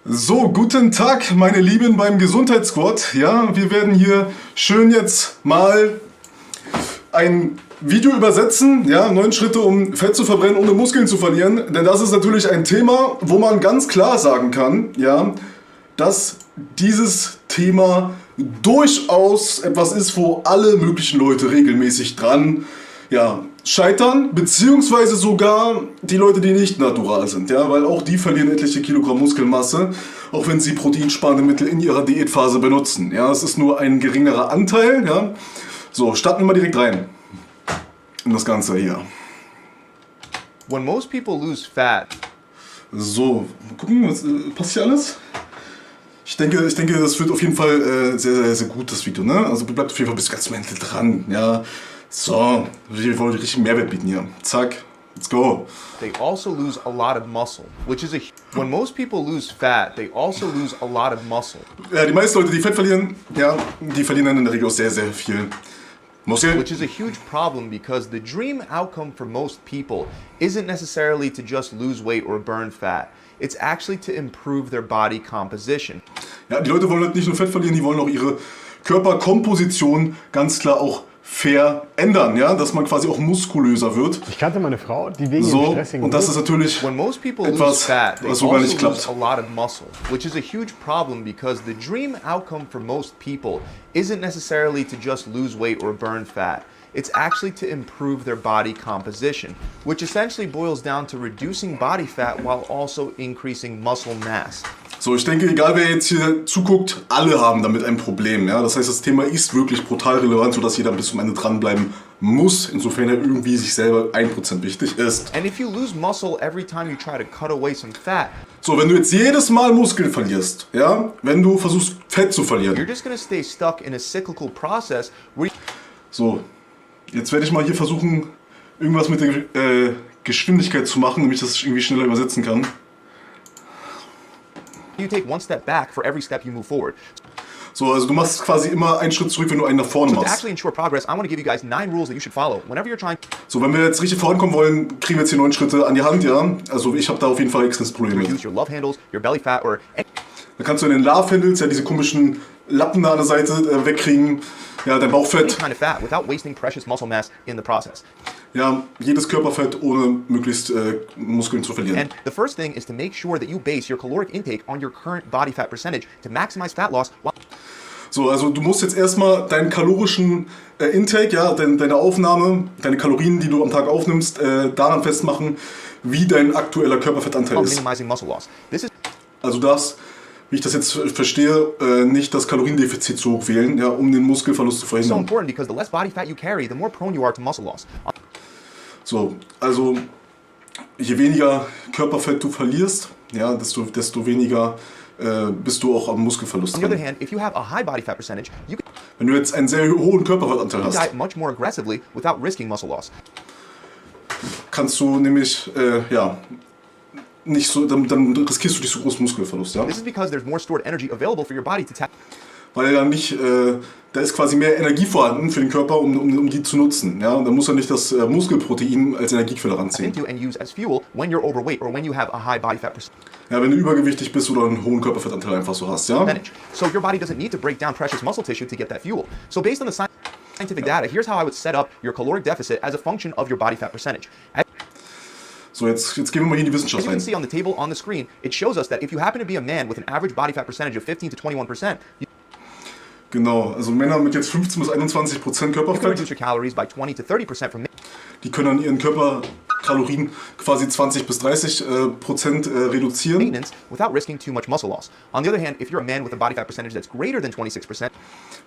So, guten Tag, meine Lieben beim Gesundheitssquad. Ja, wir werden hier schön jetzt mal ein Video übersetzen. Ja, 9 Schritte, um Fett zu verbrennen, ohne Muskeln zu verlieren. Denn das ist natürlich ein Thema, wo man ganz klar sagen kann, ja, dass dieses Thema durchaus etwas ist, wo alle möglichen Leute regelmäßig dran scheitern, beziehungsweise sogar die Leute, die nicht natural sind, ja, weil auch die verlieren etliche Kilogramm Muskelmasse, auch wenn sie proteinsparende Mittel in ihrer Diätphase benutzen. Ja, es ist nur ein geringerer Anteil. Ja. So, starten wir mal direkt rein in das Ganze hier. When most people lose fat. So, mal gucken, passt hier alles? Ich denke, das wird auf jeden Fall sehr, sehr gut, das Video, ne? Also bleibt auf jeden Fall bis ganz zum Ende dran, ja. So, wir wollen richtig Mehrwert bieten hier. Zack, let's go. They also lose a lot of muscle, which is when most people lose fat, they also lose a lot of muscle. Ja, die meisten Leute, die Fett verlieren, ja, die verlieren dann in der Regel auch sehr, sehr viel Muskel. Which is a huge problem because the dream outcome for most people isn't necessarily to just lose weight or burn fat. It's actually to improve their body composition. Ja, die Leute wollen halt nicht nur Fett verlieren, die wollen auch ihre Körperkomposition ganz klar auch verändern, ja, dass man quasi auch muskulöser wird. Ich kannte meine Frau, die wegen so, dem stressigen und das ist natürlich etwas, was so gar nicht klappt. A lot of muscle, which is a huge problem because the dream outcome for most people isn't necessarily to just lose weight or burn fat. It's actually to improve their body composition, which essentially boils down to reducing body fat while also increasing muscle mass. So, ich denke, egal wer jetzt hier zuguckt, alle haben damit ein Problem. Ja? Das heißt, das Thema ist wirklich brutal relevant, sodass jeder bis zum Ende dranbleiben muss, insofern er irgendwie sich selber 1% wichtig ist. And if you lose muscle every time you try to cut away some fat. So, wenn du jetzt jedes Mal Muskeln verlierst, ja, wenn du versuchst Fett zu verlieren. You're just gonna stay stuck in a cyclical process where so, jetzt werde ich mal hier versuchen, irgendwas mit der Geschwindigkeit zu machen, damit ich das irgendwie schneller übersetzen kann. you take one step back for every step you move forward. So, also du machst quasi immer einen Schritt zurück, wenn du einen nach vorne So to machst. actually ensure progress, I want to give you guys 9 rules that you should follow whenever you're trying So, wenn wir jetzt richtig vorankommen wollen, kriegen wir jetzt hier 9 Schritte an die Hand, ja. Also ich habe da auf jeden Fall extremes Problem to mit. reduce your love handles, your belly fat, or Da kannst du in den Love Handles ja diese komischen Lappen da an der Seite wegkriegen. Ja, dein any Bauchfett. kind of fat without wasting precious muscle mass in the process. Ja, jedes Körperfett ohne möglichst Muskeln zu verlieren. And the first thing is to make sure that you base your caloric intake on your current body fat percentage to maximize fat loss while So, also du musst jetzt erstmal deinen kalorischen Intake, ja, deine Aufnahme, deine Kalorien, die du am Tag aufnimmst, daran festmachen, wie dein aktueller Körperfettanteil ist. minimizing muscle loss. This is Also du darfst, wie ich das jetzt verstehe, nicht das Kaloriendefizit so hoch wählen, ja, um den Muskelverlust zu so verhindern. important because the less body fat you carry, the more prone you are to muscle loss. So, also je weniger Körperfett du verlierst, ja, desto weniger bist du auch am Muskelverlust On the other dran. hand, if you have a high body fat percentage, you can Wenn du jetzt einen sehr hohen Körperfettanteil hast, diet much more aggressively without risking muscle loss. kannst du nämlich, nicht so, dann riskierst du nicht so großen Muskelverlust, ja? This is because there's more stored energy available for your body to tap. Weil ja nicht, da ist quasi mehr Energie vorhanden für den Körper, um die zu nutzen, ja? Und dann muss er nicht das Muskelprotein als Energiequelle ranziehen. into and use as fuel when you're overweight or when you have a high body fat Ja, wenn du übergewichtig bist oder einen hohen Körperfettanteil einfach so hast, ja? percentage. So your body doesn't need to break down precious muscle tissue to get that fuel. So based on the scientific data, here's how I would set up your caloric deficit as a function of your body fat percentage. So, jetzt gehen wir mal hier in die As Wissenschaft you can rein. see on the table on the screen, it shows us that if you happen to be a man with an average body fat percentage of 15 to 21%, you Genau, also Männer mit jetzt 15 bis 21% can Körperfett, reduce your calories by 20 to 30% from die können an ihren Körperkalorien quasi 20 bis 30% reduzieren. maintenance without risking too much muscle loss. On the other hand, if you're a man with a body fat percentage that's greater than 26%,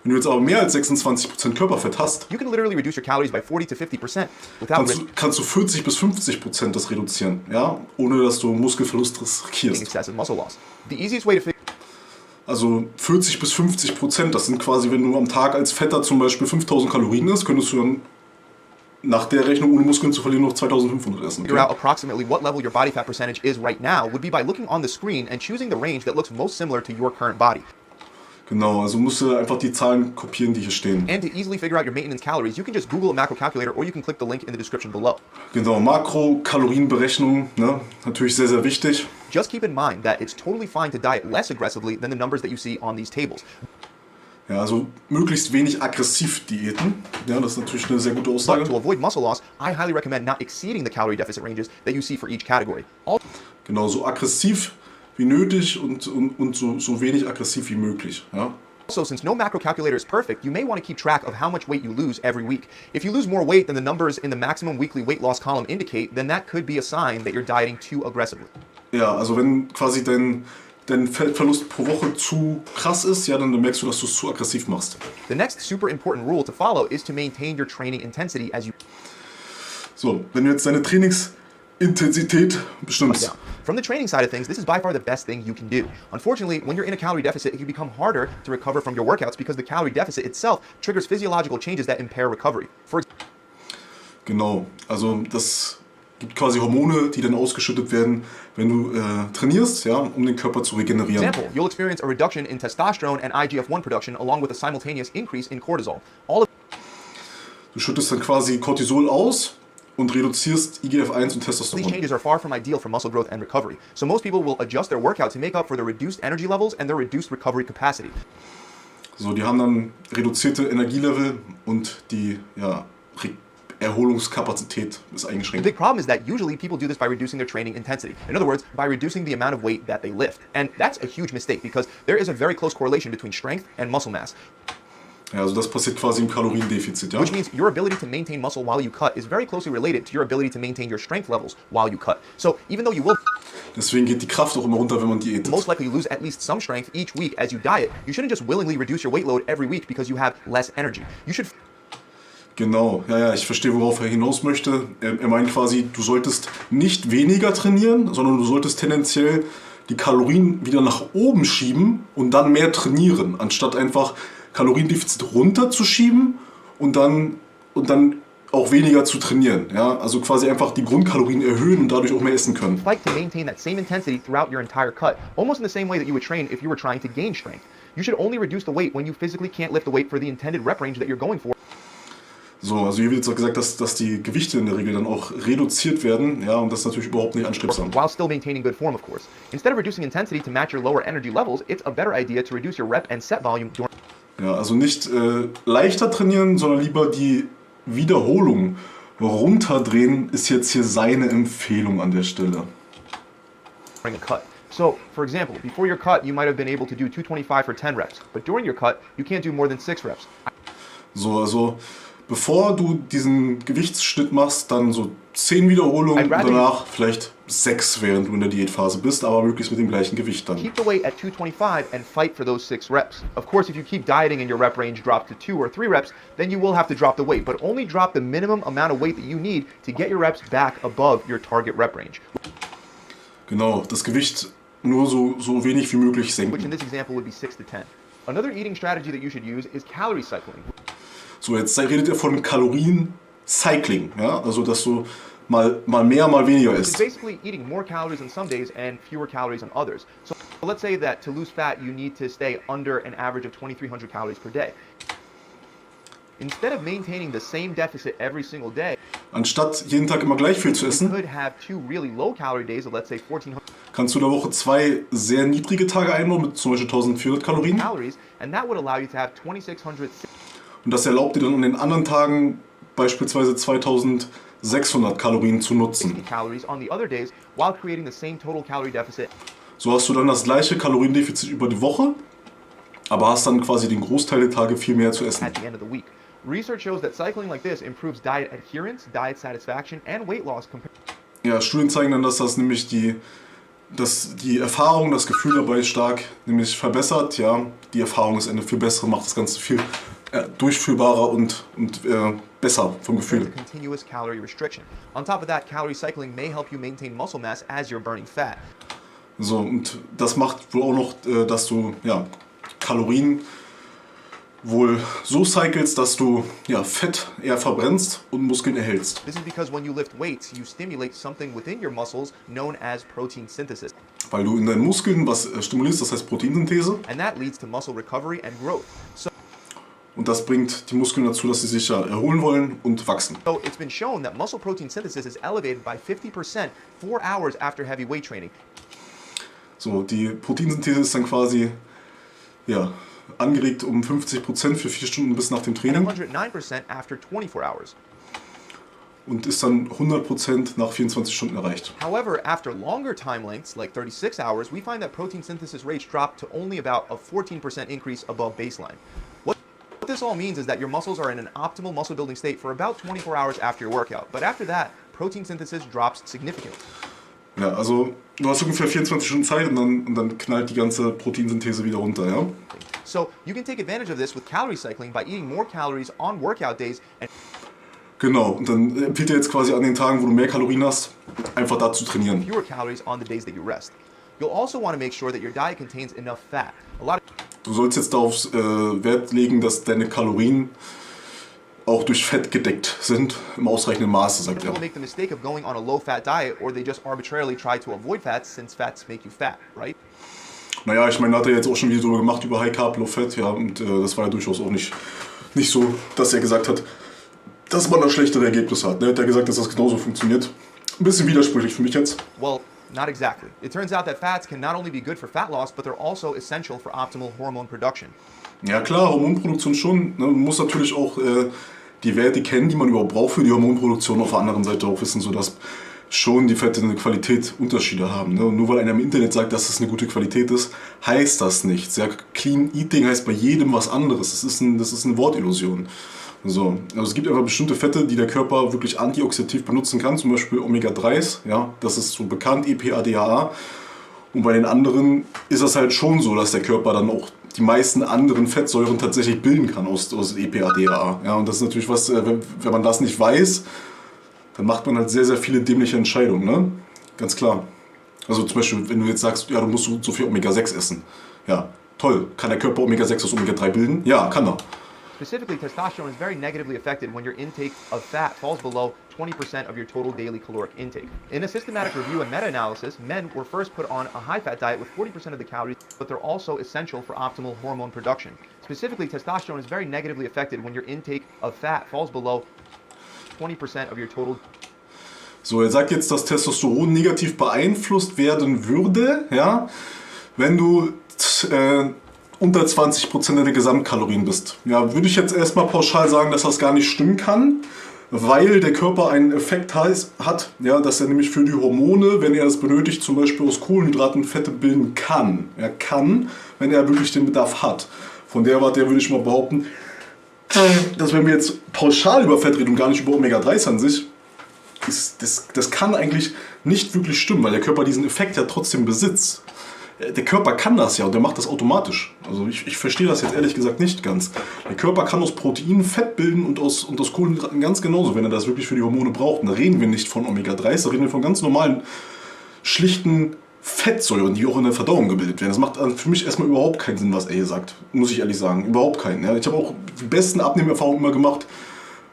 Wenn du jetzt aber mehr als 26% Körperfett hast, you can literally reduce your calories by 40 to 50% without kannst du 40 bis 50% das reduzieren, ja, ohne dass du Muskelverlust risking riskierst. excessive muscle loss. The easiest way to figure Also 40 bis 50%, das sind quasi, wenn du am Tag als Fetter zum Beispiel 5000 Kalorien isst, könntest du dann nach der Rechnung, ohne Muskeln zu verlieren, noch 2500 essen. figure Okay? out approximately what level your body fat percentage is right now would be by looking on the screen and choosing the range that looks most similar to your current body. Genau, also musst du einfach die Zahlen kopieren, die hier stehen. And to easily figure out your maintenance calories, you can just Google a macro calculator or you can click the link in the description below. Genau, Makro-Kalorienberechnung, ne? Natürlich sehr, sehr wichtig. Just keep in mind that it's totally fine to diet less aggressively than the numbers that you see on these tables. Ja, also möglichst wenig aggressiv diäten. Ja, das ist natürlich eine sehr gute But Aussage. to avoid muscle loss, I highly recommend not exceeding the calorie deficit ranges that you see for each category. Genau, so aggressiv wie nötig und so wenig aggressiv wie möglich. Ja? Also, since no macro calculator is perfect, you may want to keep track of how much weight you lose every week. If you lose more weight than the numbers in the maximum weekly weight loss column indicate, then that could be a sign that you're dieting too aggressively. Ja, also wenn quasi dein Fettverlust pro Woche zu krass ist, ja, dann merkst du, dass du es zu aggressiv machst. The next super important rule to follow is to maintain your training intensity as you... So, wenn du jetzt deine Trainingsintensität bestimmst. Yeah. From the training side of things, this is by far the best thing you can do. Unfortunately, when you're in a calorie deficit, it can become harder to recover from your workouts because the calorie deficit itself triggers physiological changes that impair recovery. Genau, also das gibt quasi Hormone, die dann ausgeschüttet werden, wenn du trainierst, ja, um den Körper zu regenerieren. Example, you'll experience a reduction in testosterone and IGF-1 production along with a simultaneous increase in cortisol. Du schüttest dann quasi Cortisol aus und reduzierst IGF-1 und These Testosteron. changes are far from ideal for muscle growth and recovery. So most people will adjust their workout to make up for the reduced energy levels and their reduced recovery capacity. So, die haben dann reduzierte Energielevel und die Erholungskapazität ist The eingeschränkt. big problem is that usually people do this by reducing their training intensity. In other words, by reducing the amount of weight that they lift. And that's a huge mistake because there is a very close correlation between strength and muscle mass, Ja, also das passiert quasi im Kaloriendefizit, ja. which means your ability to maintain muscle while you cut is very closely related to your ability to maintain your strength levels while you cut. So even though you will Deswegen geht die Kraft auch immer runter, wenn man diätet. most likely lose at least some strength each week as you diet, you shouldn't just willingly reduce your weight load every week because you have less energy. You should Genau, ja, ich verstehe, worauf er hinaus möchte. Er meint quasi, du solltest nicht weniger trainieren, sondern du solltest tendenziell die Kalorien wieder nach oben schieben und dann mehr trainieren, anstatt einfach Kaloriendefizit runterzuschieben und dann auch weniger zu trainieren. Ja? Also quasi einfach die Grundkalorien erhöhen und dadurch auch mehr essen können. fight to maintain that same intensity throughout your entire cut, almost in the same way that you would train if you were trying to gain strength. You should only reduce the weight when you physically can't lift the weight for the intended rep range that you're going for. So, also hier wird jetzt auch gesagt, dass die Gewichte in der Regel dann auch reduziert werden, ja, und das ist natürlich überhaupt nicht anstrebsam. While still maintaining good form, of course. Instead of reducing intensity to match your lower energy levels, it's a better idea to reduce your rep and set volume Ja, also nicht leichter trainieren, sondern lieber die Wiederholung runterdrehen, ist jetzt hier seine Empfehlung an der Stelle. during a cut. So, for example, before your cut, you might have been able to do 225 for 10 reps, but during your cut, you can't do more than 6 reps. So, also bevor du diesen Gewichtsschnitt machst, dann so 10 Wiederholungen und danach vielleicht 6, während du in der Diätphase bist, aber möglichst mit dem gleichen Gewicht dann. Keep the weight at 225 and fight for those 6 reps. Of course, if you keep dieting and your rep range drops to 2 or 3 reps, then you will have to drop the weight, but only drop the minimum amount of weight that you need to get your reps back above your target rep range. Genau, das Gewicht nur so wenig wie möglich Which in senken. this example would be 6 to 10. Another eating strategy that you should use is calorie cycling. So, jetzt redet er von Kalorien Cycling, ja, also dass du mal mehr, mal weniger It's isst. basically eating more calories on some days and fewer calories on others. So let's say that to lose fat, you need to stay under an average of 2,300 calories per day. Instead of maintaining the same deficit every single day, Anstatt jeden Tag immer gleich viel zu you essen, could have 2 really low calorie days of let's say 1,400 kannst du in der Woche 2 sehr niedrige Tage einbauen mit zum Beispiel 1400 Kalorien. calories, and that would allow you to have 2,600 Und das erlaubt dir dann an den anderen Tagen beispielsweise 2600 Kalorien zu nutzen. calories on the other days while creating the same total calorie deficit. So hast du dann das gleiche Kaloriendefizit über die Woche, aber hast dann quasi den Großteil der Tage viel mehr zu essen. At the end of the week. Research shows that cycling like this improves diet adherence, diet satisfaction, and weight loss compared. Ja, Studien zeigen dann, dass das nämlich die Erfahrung, das Gefühl dabei stark nämlich verbessert. Ja, die Erfahrung ist eine viel bessere, macht das Ganze viel durchführbarer und besser vom Gefühl. Continuous calorie restriction. On top of that, calorie cycling may help you maintain muscle mass as you're burning fat. So, und das macht wohl auch noch, dass du Kalorien wohl so cyclest, dass du Fett eher verbrennst und Muskeln erhältst. This is because when you lift weights, you stimulate something within your muscles known as protein synthesis. Weil du in deinen Muskeln was stimulierst, das heißt Proteinsynthese. And that leads to muscle recovery and growth. Und das bringt die Muskeln dazu, dass sie sich ja erholen wollen und wachsen. So it's been shown that muscle protein synthesis is elevated by 50% 4 hours after heavy weight training. So, die Proteinsynthese ist dann quasi ja, angeregt um 50% für 4 Stunden bis nach dem And Training 109% after 24 hours. und ist dann 100% nach 24 Stunden erreicht. However, after longer time lengths, like 36 hours, we find that protein synthesis rates drop to only about a 14% increase above baseline. What this all means is that your muscles are in an optimal muscle building state for about 24 hours after your workout. But after that, protein synthesis drops significantly. Ja, also du hast ungefähr 24 Stunden Zeit und dann knallt die ganze Proteinsynthese wieder runter, ja? So you can take advantage of this with calorie cycling by eating more calories on workout days and Genau, und dann empfiehlt er jetzt quasi an den Tagen, wo du mehr Kalorien hast, einfach da zu trainieren. fewer calories on the days that you rest. You'll also want to make sure that your diet contains enough fat. A lot of Du sollst jetzt darauf Wert legen, dass deine Kalorien auch durch Fett gedeckt sind, im ausreichenden Maße, sagt er. people make the mistake of going on a low-fat diet, or they just arbitrarily try to avoid fats since fats make you fat, right? Naja, ich meine, da hat er jetzt auch schon wieder drüber gemacht, über High Carb, Low Fat, ja, und das war ja durchaus auch nicht so, dass er gesagt hat, dass man da schlechtere Ergebnisse hat. Er hat ja gesagt, dass das genauso funktioniert. Ein bisschen widersprüchlich für mich jetzt. Well, not exactly. It turns out that fats can not only be good for fat loss, but they're also essential for optimal hormone production. Ja klar, Hormonproduktion schon. Ne? Man muss natürlich auch die Werte kennen, die man überhaupt braucht für die Hormonproduktion, auf der anderen Seite auch wissen, sodass schon die Fette eine Qualität Unterschiede haben. Ne? Und nur weil einer im Internet sagt, dass das eine gute Qualität ist, heißt das nichts. Ja? Clean Eating heißt bei jedem was anderes. Das ist eine Wortillusion. So. Also es gibt einfach bestimmte Fette, die der Körper wirklich antioxidativ benutzen kann, zum Beispiel Omega-3s, ja? Das ist so bekannt, EPA, DHA. Und bei den anderen ist das halt schon so, dass der Körper dann auch die meisten anderen Fettsäuren tatsächlich bilden kann aus EPA, DHA. Ja, und das ist natürlich was, wenn man das nicht weiß, dann macht man halt sehr, sehr viele dämliche Entscheidungen, ne? Ganz klar. Also zum Beispiel, wenn du jetzt sagst, ja, du musst so viel Omega-6 essen. Ja, toll. Kann der Körper Omega-6 aus Omega-3 bilden? Ja, kann er. Specifically, testosterone is very negatively affected when your intake of fat falls below 20% of your total daily caloric intake. In a systematic review and meta-analysis, men were first put on a high-fat diet with 40% of the calories, but they're also essential for optimal hormone production. Specifically, testosterone is very negatively affected when your intake of fat falls below 20% of your total. So, er sagt jetzt, dass Testosteron negativ beeinflusst werden würde, ja, wenn du unter 20% der Gesamtkalorien bist. Ja, würde ich jetzt erstmal pauschal sagen, dass das gar nicht stimmen kann, weil der Körper einen Effekt hat, ja, dass er nämlich für die Hormone, wenn er das benötigt, zum Beispiel aus Kohlenhydraten Fette bilden kann. Er kann, wenn er wirklich den Bedarf hat. Von der Warte her würde ich mal behaupten, dass wenn wir jetzt pauschal über Fett reden und gar nicht über Omega-3s an sich, das kann eigentlich nicht wirklich stimmen, weil der Körper diesen Effekt ja trotzdem besitzt. Der Körper kann das ja und der macht das automatisch. Also ich verstehe das jetzt ehrlich gesagt nicht ganz. Der Körper kann aus Proteinen Fett bilden und aus Kohlenhydraten ganz genauso, wenn er das wirklich für die Hormone braucht. Und da reden wir nicht von Omega-3s, da reden wir von ganz normalen, schlichten Fettsäuren, die auch in der Verdauung gebildet werden. Das macht für mich erstmal überhaupt keinen Sinn, was er hier sagt. Muss ich ehrlich sagen. Überhaupt keinen. Ja. Ich habe auch die besten Abnehmerfahrungen immer gemacht,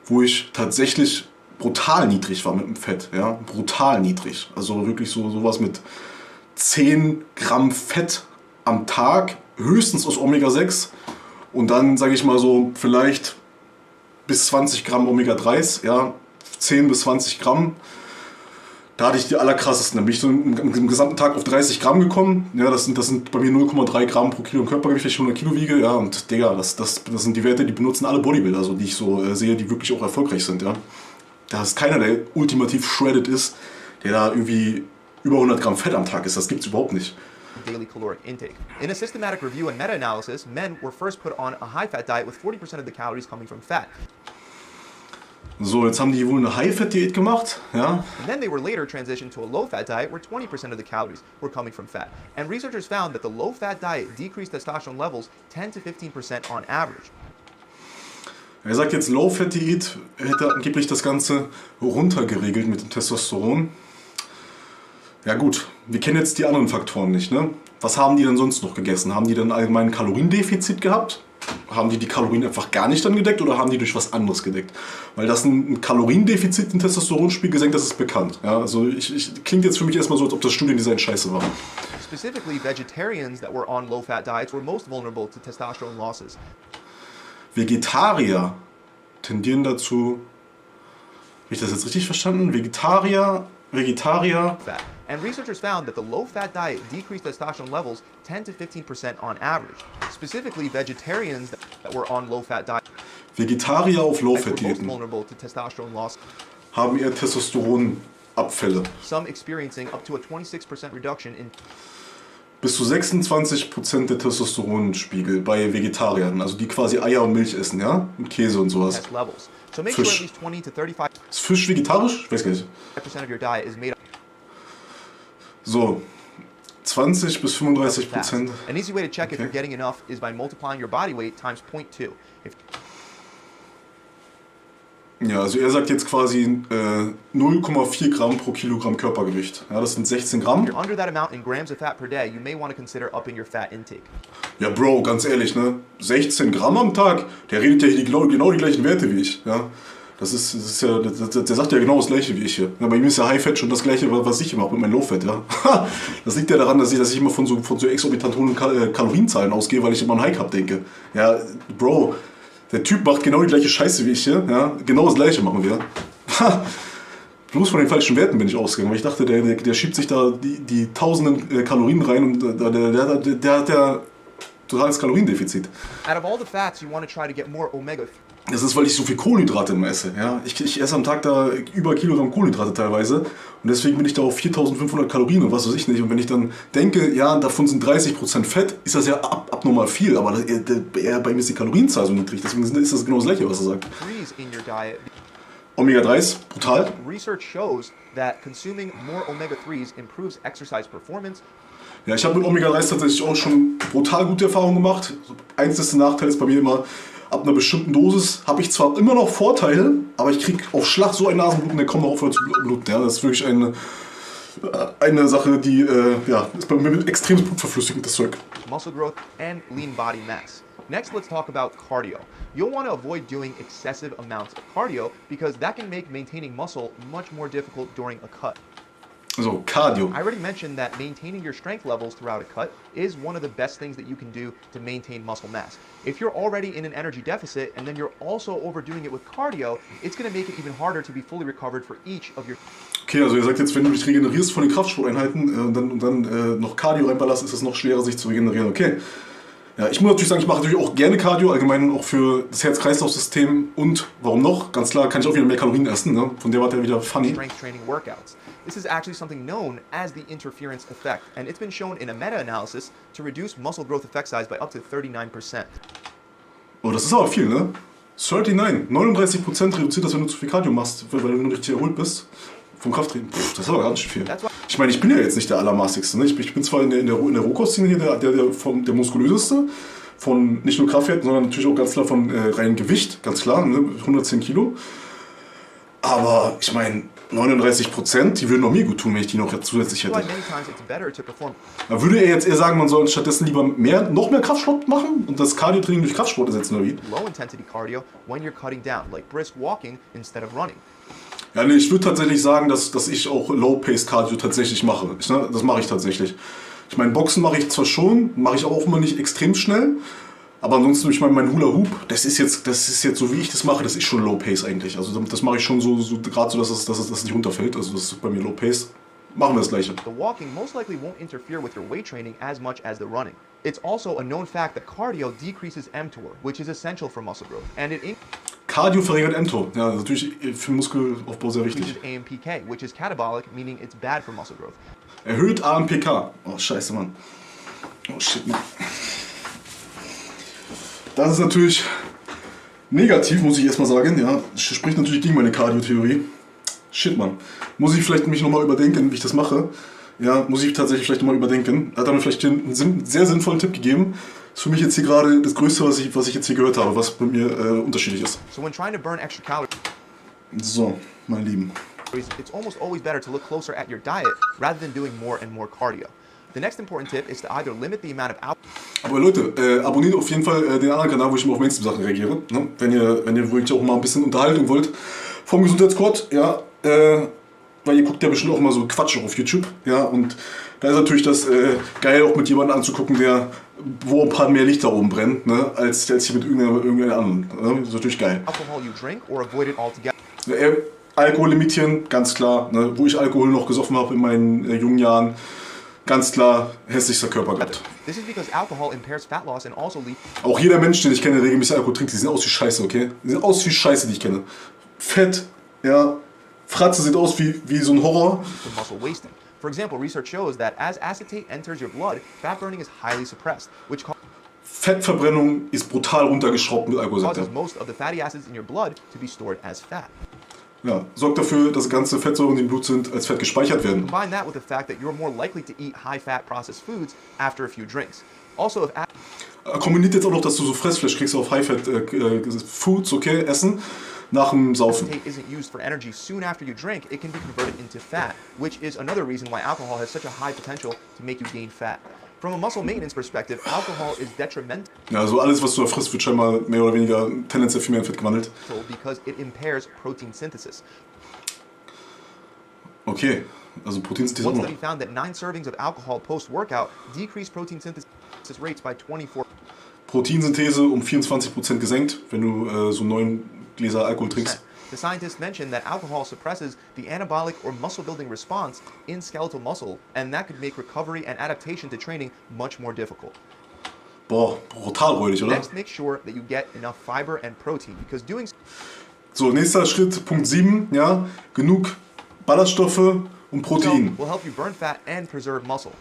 wo ich tatsächlich brutal niedrig war mit dem Fett. Ja. Brutal niedrig. Also wirklich sowas mit 10 Gramm Fett am Tag, höchstens aus Omega-6 und dann, sage ich mal so, vielleicht bis 20 Gramm Omega-3s, ja, 10 bis 20 Gramm. Da hatte ich die allerkrassesten. Da bin ich so im gesamten Tag auf 30 Gramm gekommen. Ja, das sind bei mir 0,3 Gramm pro Kilo Körpergewicht, wenn ich 100 Kilo wiege. Ja, und Digga, das sind die Werte, die benutzen alle Bodybuilder, also die ich so sehe, die wirklich auch erfolgreich sind. Ja. Da ist keiner, der ultimativ shredded ist, der da irgendwie über 100 Gramm Fett am Tag ist. Das gibt's überhaupt nicht. Daily caloric intake. In a systematic review and meta-analysis, men were first put on a high-fat diet with 40% of the calories coming from fat. So, jetzt haben die wohl eine High-Fat-Diät gemacht, ja. And then they were later transitioned to a low-fat diet where 20% of the calories were coming from fat. And researchers found that the low-fat diet decreased testosterone levels 10 to 15% on average. Er sagt jetzt, Low-Fat-Diät hätte angeblich das Ganze runtergeregelt mit dem Testosteron. Ja gut, wir kennen jetzt die anderen Faktoren nicht, ne? Was haben die denn sonst noch gegessen? Haben die dann allgemein ein Kaloriendefizit gehabt? Haben die Kalorien einfach gar nicht dann gedeckt oder haben die durch was anderes gedeckt? Weil das ein Kaloriendefizit im Testosteronspiegel senkt, das ist bekannt. Ja, also klingt jetzt für mich erstmal so, als ob das Studiendesign scheiße war. Specifically, vegetarians that were on low-fat diets were most vulnerable to testosterone losses. Vegetarier tendieren dazu, habe ich das jetzt richtig verstanden? Vegetarier. Fat. And researchers found that the low-fat diet decreased testosterone levels 10 to 15% on average. Specifically, vegetarians that were on low-fat diets Vegetarier auf were most Low-Fat-Diäten vulnerable to testosterone loss. haben eher Testosteronabfälle. Some experiencing up to a 26% reduction in Bis zu 26% der Testosteronspiegel bei Vegetariern, also die quasi Eier und Milch essen, ja? Und Käse und sowas. test levels. So make sure Fisch. at least 20 to 35% Ist Fisch vegetarisch? Ich weiß gar nicht. of your diet is made up So, 20 bis of fats. 35%. An easy way to check if Okay. you're getting enough is by multiplying your body weight times 0.2. If Ja, also er sagt jetzt quasi 0,4 Gramm pro Kilogramm Körpergewicht. Ja, das sind 16 Gramm. you're under that amount in grams of fat per day, you may want to consider upping your fat intake. Ja, Bro, ganz ehrlich, ne? 16 Gramm am Tag, der redet ja hier genau die gleichen Werte wie ich. Ja? Das ist ja, der sagt ja genau das gleiche wie ich hier. Ja, bei ihm ist ja High-Fat schon das gleiche, was ich mache mit meinem Low-Fat. Ja? Das liegt ja daran, dass ich immer von so exorbitant hohen Kalorienzahlen ausgehe, weil ich immer an High-Carb denke. Ja, Bro, der Typ macht genau die gleiche Scheiße wie ich hier. Ja? Genau das gleiche machen wir. Bloß von den falschen Werten bin ich ausgegangen, weil ich dachte, der schiebt sich da die tausenden Kalorien rein und der hat ja totales Kaloriendefizit. Out of all the fats, you want to try to get more omega. Das ist, weil ich so viel Kohlenhydrate immer esse. Ja? Ich esse am Tag da über Kilogramm Kohlenhydrate teilweise und deswegen bin ich da auf 4500 Kalorien und was weiß ich nicht. Und wenn ich dann denke, ja, davon sind 30% Fett, ist das ja abnormal viel, aber bei ihm ist die Kalorienzahl so niedrig, deswegen ist das genau das gleiche, was er sagt. Threes in your diet. Omega-3 ist brutal. Research shows that consuming more omega-3s improves exercise performance. Ja, ich habe mit Omega-3 tatsächlich auch schon brutal gute Erfahrungen gemacht. Einziges Nachteil ist bei mir immer, ab einer bestimmten Dosis habe ich zwar immer noch Vorteile, aber ich kriege auf Schlag so ein Nasenbluten, der kommt noch aufhört zu bluten. Ja, das ist wirklich eine Sache, die ist bei mir mit extrem blutverflüssigend, das Zeug. Muscle growth, and lean body mass. Next, let's talk about cardio. You'll want to avoid doing excessive amounts of cardio because that can make maintaining muscle much more difficult during a cut. Also Cardio. I already mentioned that maintaining your strength levels throughout a cut is one of the best things that you can do to maintain muscle mass. If you're already in an energy deficit and then you're also overdoing it with cardio, it's going to make it even harder to be fully recovered for each of your... Okay, also er sagt jetzt, wenn du dich regenerierst von den Kraftsporteinheiten und dann noch Cardio reinballerst, ist es noch schwerer, sich zu regenerieren. Okay. Ja, ich muss natürlich sagen, ich mache natürlich auch gerne Cardio, allgemein auch für das Herz-Kreislauf-System und warum noch? Ganz klar, kann ich auch wieder mehr Kalorien essen, ne? Von der war der wieder funny. strength training workouts. This is actually something known as the interference effect, and it's been shown in a meta-analysis to reduce muscle growth effect size by up to 39%. Oh, das ist aber viel, ne? 39% reduziert das, wenn du zu viel Cardio machst, weil du nicht richtig erholt bist vom Krafttraining. Das ist aber ganz schön viel. Ich meine, ich bin ja jetzt nicht der Allermaßigste, ne? Ich bin zwar in der Rohkostszene hier der muskulöseste, von nicht nur Kraftwerten, sondern natürlich auch ganz klar von reinem Gewicht, ganz klar, ne? 110 Kilo. Aber ich meine, 39%, die würden noch mir gut tun, wenn ich die noch zusätzlich hätte. Da würde er jetzt eher sagen, man soll stattdessen lieber noch mehr Kraftsport machen und das Cardio-Training durch Kraftsport ersetzen, oder wie? Low intensity cardio when you're cutting down, like brisk walking instead of running. Ja, nee, ich würde tatsächlich sagen, dass ich auch Low-Pace-Cardio tatsächlich mache. Das mache ich tatsächlich. Ich meine, Boxen mache ich zwar schon, mache ich auch immer nicht extrem schnell. Aber ansonsten, ich meine, mein Hula-Hoop, das ist jetzt so, wie ich das mache, das ist schon Low-Pace eigentlich. Also das mache ich schon so gerade so, dass es nicht runterfällt. Also das ist bei mir Low-Pace. Machen wir das Gleiche. The walking most likely won't interfere with your weight training as much as the running. It's also a known fact that cardio decreases mTOR, which is essential for muscle growth. And it Cardio verringert mTOR. Ja, natürlich für Muskelaufbau sehr wichtig. increases AMPK, which is catabolic, meaning it's bad for muscle growth. Erhöht AMPK. Oh, scheiße, Mann. Oh, shit, Mann. Das ist natürlich negativ, muss ich erstmal sagen. Ja, das spricht natürlich gegen meine Cardio-Theorie. Shit, Mann. Muss ich vielleicht mich nochmal überdenken, wie ich das mache. Ja, muss ich tatsächlich vielleicht nochmal überdenken. Er hat mir vielleicht einen sehr sinnvollen Tipp gegeben. Das ist für mich jetzt hier gerade das Größte, was ich jetzt hier gehört habe, was bei mir unterschiedlich ist. So when trying to burn extra calories, So, meine Lieben. It's almost always better to look closer at your diet rather than doing more and more cardio. The next important tip is to either limit the amount of alcohol. Aber Leute, abonniert auf jeden Fall den anderen Kanal, wo ich immer auf Mainstream-Sachen reagiere. Ne? Wenn ihr wirklich auch mal ein bisschen Unterhaltung wollt vom Gesundheitsquad, ja, weil ihr guckt ja bestimmt auch mal so Quatsch auf YouTube, ja, und da ist natürlich das geil, auch mit jemandem anzugucken, wo ein paar mehr Lichter oben brennen, ne, als hier mit irgendeiner anderen. Ne? Das ist natürlich geil. Alcohol you drink or avoid it altogether. Alkohol limitieren, ganz klar. Ne? Wo ich Alkohol noch gesoffen habe in meinen jungen Jahren, ganz klar hässlichster Körper gehabt. This is because alcohol impairs fat loss and also leads. Auch jeder Mensch, den ich kenne, der regelmäßig Alkohol trinkt, die sehen aus wie Scheiße, okay? Die sehen aus wie Scheiße, die ich kenne. Fett, ja. Fratze sieht aus wie so ein Horror. Muscle wasting. For example, research shows that as acetate enters your blood, fat burning is highly suppressed, which Fettverbrennung ist brutal runtergeschraubt mit Alkohol. causes most of the fatty acids in your blood to be stored as fat. Ja, sorgt dafür, dass ganze Fettsäuren, die im Blut sind, als Fett gespeichert werden. Combine that with the fact that you're more likely to eat high-fat processed foods after a few drinks. Also, if Kombiniert jetzt auch noch, dass du so Fressfleisch kriegst auf High-Fat Foods, okay, Essen, nach dem Saufen. acetate isn't used for energy soon after you drink, it can be converted into fat, which is another reason why alcohol has such a high potential to make you gain fat. From a muscle maintenance perspective, alcohol is detrimental Ja, also alles, was du da frisst, wird scheinbar mehr oder weniger tendenziell viel mehr in Fett gewandelt. because it impairs protein synthesis. Okay, also Proteinsynthese auch One noch. study found that 9 servings of alcohol post-workout decreased protein synthesis rates by 24%. Proteinsynthese um 24% gesenkt, wenn du so 9 Gläser Alkohol trinkst. The scientists mentioned that alcohol suppresses the anabolic or muscle-building response in skeletal muscle, and that could make recovery and adaptation to training much more difficult. Boah, brutal räudig, oder? Next, make sure that you get enough fiber and protein, because doing So, nächster Schritt, Punkt 7, ja, genug Ballaststoffe und so Protein. will help you burn fat and preserve muscle.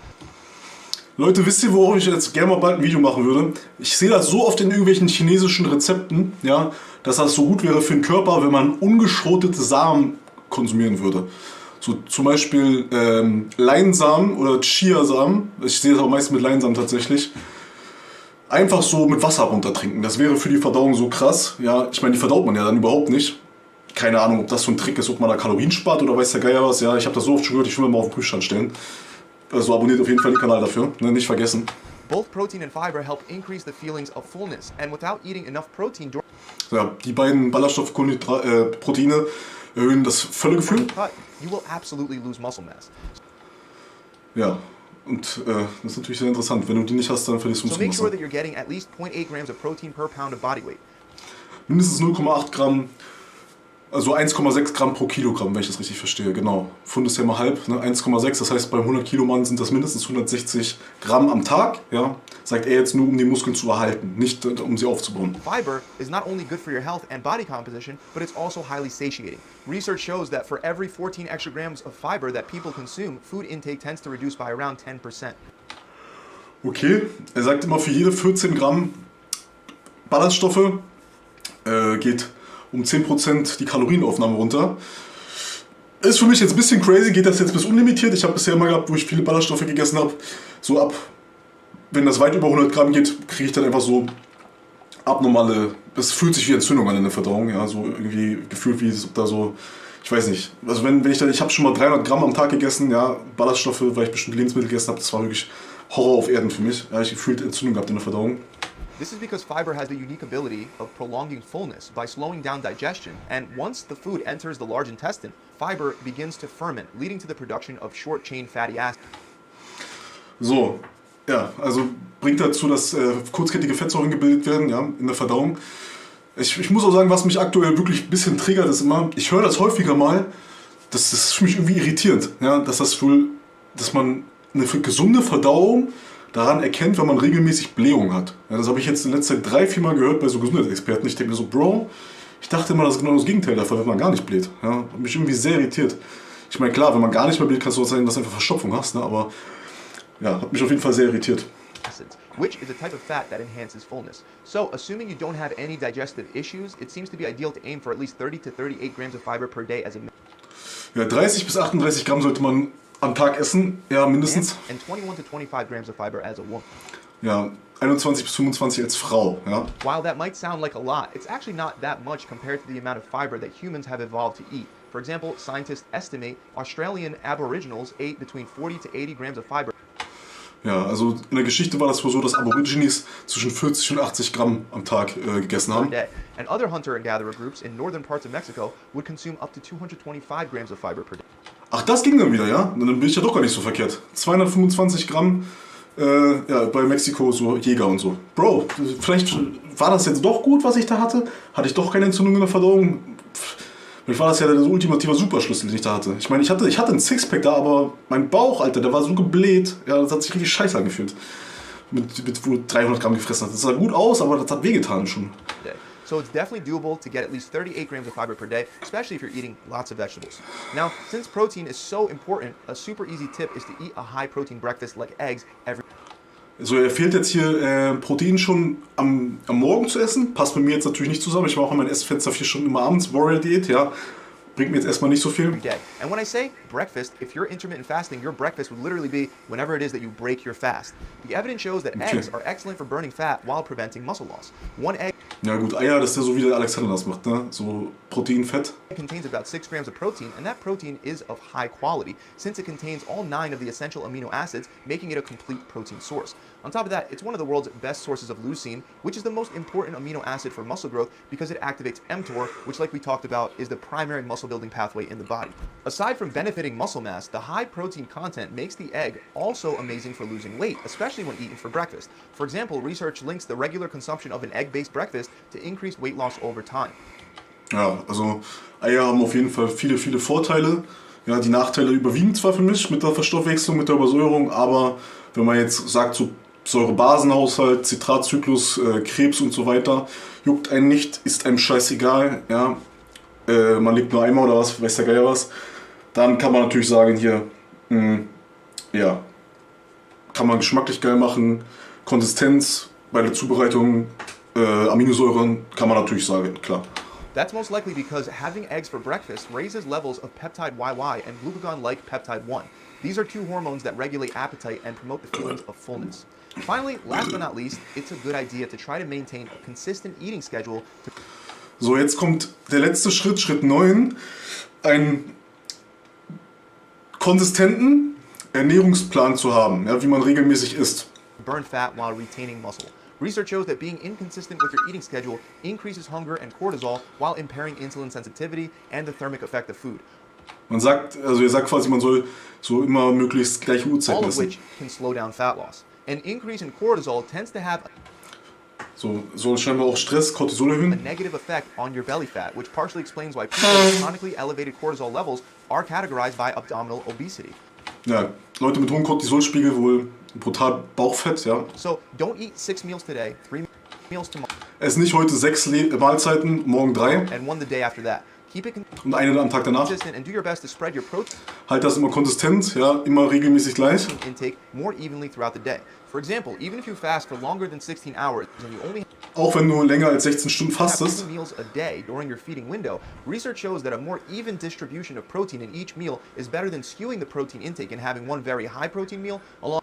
Leute, wisst ihr, worauf ich jetzt gerne mal bald ein Video machen würde? Ich sehe das so oft in irgendwelchen chinesischen Rezepten, ja, dass das so gut wäre für den Körper, wenn man ungeschrotete Samen konsumieren würde. So zum Beispiel Leinsamen oder Chiasamen. Ich sehe das aber meistens mit Leinsamen tatsächlich. Einfach so mit Wasser runtertrinken. Das wäre für die Verdauung so krass. Ja, ich meine, die verdaut man ja dann überhaupt nicht. Keine Ahnung, ob das so ein Trick ist, ob man da Kalorien spart oder weiß der Geier was. Ja, ich habe das so oft schon gehört, ich will mal auf den Prüfstand stellen. Also abonniert auf jeden Fall den Kanal dafür, ne, nicht vergessen. Both protein and fiber help increase the feelings of fullness, and without eating enough protein during Ja, die beiden Ballaststoffproteine erhöhen das Völlegefühl. the cut, you will absolutely lose muscle mass. Ja, und das ist natürlich sehr interessant. Wenn du die nicht hast, dann verlierst du So make sure that Muskelmasse. you're getting at least 0.8 grams of protein per pound of body weight. Mindestens 0,8 Gramm, also 1,6 Gramm pro Kilogramm, wenn ich das richtig verstehe. Genau, Pfund ist ja mal halb, ne? 1,6, das heißt beim 100 Kilo Mann sind das mindestens 160 Gramm am Tag. Ja? Sagt er jetzt nur, um die Muskeln zu erhalten, nicht um sie aufzubauen. Fiber is not only good for your health and body composition, but it's also highly satiating. Research shows that for every 14 extra grams of fiber that people consume, food intake tends to reduce by around 10%. Okay, er sagt immer, für jede 14 Gramm Ballaststoffe geht um 10% die Kalorienaufnahme runter. Ist für mich jetzt ein bisschen crazy, geht das jetzt bis unlimitiert. Ich habe bisher immer gehabt, wo ich viele Ballaststoffe gegessen habe, so ab, wenn das weit über 100 Gramm geht, kriege ich dann einfach so abnormale, das fühlt sich wie Entzündung an in der Verdauung, ja, so irgendwie gefühlt wie da so, ich weiß nicht, also wenn ich habe schon mal 300 Gramm am Tag gegessen, ja, Ballaststoffe, weil ich bestimmte Lebensmittel gegessen habe, das war wirklich Horror auf Erden für mich, ja, ich gefühlt Entzündung gehabt in der Verdauung. This is because fiber has the unique ability of prolonging fullness by slowing down digestion, and once the food enters the large intestine, fiber begins to ferment, leading to the production of short-chain fatty acids. So, ja, also bringt dazu, dass kurzkettige Fettsäuren gebildet werden, ja, in der Verdauung. Ich muss auch sagen, was mich aktuell wirklich ein bisschen triggert, ist immer, ich höre das häufiger mal, das ist für mich irgendwie irritierend, ja, dass man eine gesunde Verdauung daran erkennt, wenn man regelmäßig Blähungen hat. Ja, das habe ich jetzt in letzter Zeit 3-4 Mal gehört bei so Gesundheitsexperten. Ich denke mir so, Bro, ich dachte immer, das ist genau das Gegenteil davon, wenn man gar nicht bläht. Ja, hat mich irgendwie sehr irritiert. Ich meine, klar, wenn man gar nicht mehr bläht, kannst du auch sagen, dass du einfach Verstopfung hast, ne? Aber ja, hat mich auf jeden Fall sehr irritiert. Acids, which is a type of fat that enhances fullness. So, assuming you don't have any digestive issues, it seems to be ideal to aim for at least 30 to 38 grams of fiber per day as a minimum. Ja, 30 bis 38 Gramm sollte man am Tag essen, ja, mindestens. And 21 to 25 grams of fiber as a woman. Ja, 21 bis 25 als Frau, ja. While that might sound like a lot, it's actually not that much compared to the amount of fiber that humans have evolved to eat. For example, scientists estimate Australian Aboriginals ate between 40 to 80 grams of fiber Ja, also in der Geschichte war das wohl so, dass Aborigines zwischen 40 und 80 Gramm am Tag gegessen per haben. day. And other hunter and gatherer groups in northern parts of Mexico would consume up to 225 grams of fiber per day. Ach, das ging dann wieder, ja? Dann bin ich ja doch gar nicht so verkehrt. 225 Gramm ja, bei Mexiko, so Jäger und so. Bro, vielleicht war das jetzt doch gut, was ich da hatte. Hatte ich doch keine Entzündung in der Verdauung. Vielleicht war das ja der ultimative Superschlüssel, den ich da hatte. Ich meine, ich hatte einen Sixpack da, aber mein Bauch, Alter, der war so gebläht. Ja, das hat sich richtig scheiße angefühlt. Mit wo 300 Gramm gefressen hat. Das sah gut aus, aber das hat wehgetan schon. So it's definitely doable to get at least 38 grams of fiber per day, especially if you're eating lots of vegetables. Now, since protein is so important, a super easy tip is to eat a high protein breakfast like eggs every So, er fehlt jetzt hier Protein schon am Morgen zu essen. Passt bei mir jetzt natürlich nicht zusammen. Ich mache auch mein Essfenster 4 Stunden immer abends. Warrior-Diät, ja. Bringt mir jetzt erstmal nicht so viel. day. And when I say breakfast, if you're intermittent fasting, your breakfast would literally be whenever it is that you break your fast. The evidence shows that eggs are excellent for burning fat while preventing muscle loss. One egg Ja gut, Eier, das ist ja so, wie der Alexander das macht, ne? So Protein, Fett. contains about 6 grams of protein, and that protein is of high quality, since it contains all 9 of the essential amino acids, making it a complete protein source. On top of that, it's one of the world's best sources of leucine, which is the most important amino acid for muscle growth because it activates mTOR, which, like we talked about, is the primary muscle building pathway in the body. Aside from benefiting muscle mass, the high protein content makes the egg also amazing for losing weight, especially when eaten for breakfast. For example, research links the regular consumption of an egg-based breakfast to increase weight loss over time. Ja, also Eier haben auf jeden Fall viele, viele Vorteile. Ja, die Nachteile überwiegen zwar für mich mit der Verstoffwechslung, mit der Übersäuerung, aber wenn man jetzt sagt, so Säurebasenhaushalt, Zitratzyklus, Krebs und so weiter, juckt einen nicht, ist einem scheißegal, ja, man lebt nur einmal oder was, weiß der Geier was, dann kann man natürlich sagen, hier, ja, kann man geschmacklich geil machen, Konsistenz bei der Zubereitung, Aminosäuren kann man natürlich sagen, klar. That's most likely because having eggs for breakfast raises levels of peptide YY and glucagon-like peptide 1. These are 2 hormones that regulate appetite and promote the feelings of fullness. Finally, last but not least, it's a good idea to try to maintain a consistent eating schedule. So, jetzt kommt der letzte Schritt, Schritt 9, einen konsistenten Ernährungsplan zu haben, ja, wie man regelmäßig isst. Burn fat while retaining muscle. Research shows that being inconsistent with your eating schedule increases hunger and cortisol while impairing insulin sensitivity and the thermic effect of food. Man sagt, also ihr sagt quasi, man soll so immer möglichst gleiche Uhrzeiten All of essen. which can slow down fat loss. An increase in cortisol tends to have So soll scheinbar auch Stress, Cortisol a erhöhen. negative effect on your belly fat, which partially explains why people with chronically elevated cortisol levels are categorized by abdominal obesity. Ja, Leute mit hohem Cortisolspiegel wohl brutal Bauchfett, ja. So don't eat 6 meals today, 3 meals tomorrow, Ess nicht heute 6 Mahlzeiten, morgen 3 and 1 the day after that. Keep it und eine am Tag danach. consistent and do your best to spread your protein Halt das immer konsistent, ja, immer regelmäßig gleich. intake more evenly throughout the day. For example, even if you fast for longer than 16 hours and you only Auch wenn du länger als 16 Stunden have fastest, 2 meals a day during your feeding window, research shows that a more even distribution of protein in each meal is better than skewing the protein intake and having one very high protein meal along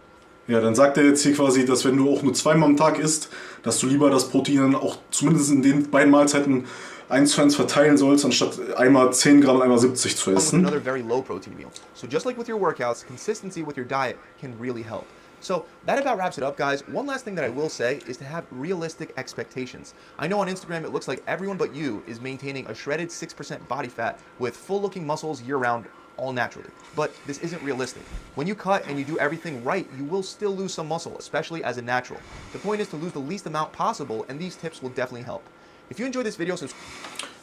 ja, dann sagt er jetzt hier quasi, dass wenn du auch nur 2-mal am Tag isst, dass du lieber das Protein dann auch zumindest in den beiden Mahlzeiten 1:1 verteilen sollst, anstatt einmal 10 Gramm und einmal 70 zu with essen. another very low protein meal. So just like with your workouts, consistency with your diet can really help. So that about wraps it up, guys. One last thing that I will say is to have realistic expectations. I know on Instagram it looks like everyone but you is maintaining a shredded 6% body fat with full-looking muscles year-round, all naturally. But this isn't realistic. When you cut and you do everything right, you will still lose some muscle, especially as a natural. The point is to lose the least amount possible, and these tips will definitely help. If you enjoyed this video,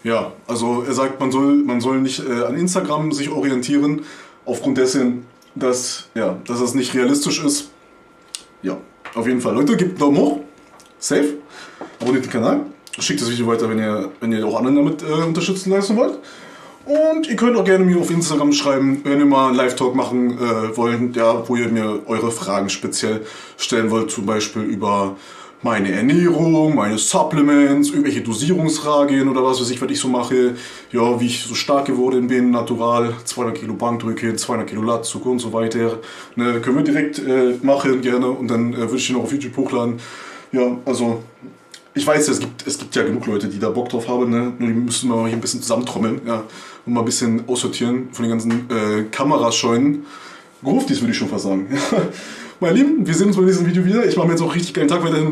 Ja, also er sagt, man soll nicht an Instagram sich orientieren, aufgrund dessen, dass das nicht realistisch ist. Ja, auf jeden Fall. Leute, gebt einen Daumen hoch, safe, abonniert den Kanal, schickt das Video weiter, wenn ihr auch anderen damit unterstützen leisten wollt. Und ihr könnt auch gerne mir auf Instagram schreiben, wenn ihr mal einen Live-Talk machen wollt, ja, wo ihr mir eure Fragen speziell stellen wollt, zum Beispiel über meine Ernährung, meine Supplements, irgendwelche Dosierungsfragen oder was weiß ich, was ich so mache, ja, wie ich so stark geworden bin, natural, 200 Kilo Bankdrücke, 200 Kilo Latzug und so weiter. Ne, können wir direkt machen, gerne, und dann würde ich den auch auf YouTube hochladen. Ja, also Ich weiß, es gibt ja genug Leute, die da Bock drauf haben, ne? Nur die müssen wir mal hier ein bisschen zusammentrommeln, ja? Und mal ein bisschen aussortieren von den ganzen Kamerascheuen. Gruftis würde ich schon fast sagen. Meine Lieben, wir sehen uns beim nächsten Video wieder. Ich mache mir jetzt auch richtig geilen Tag weiterhin.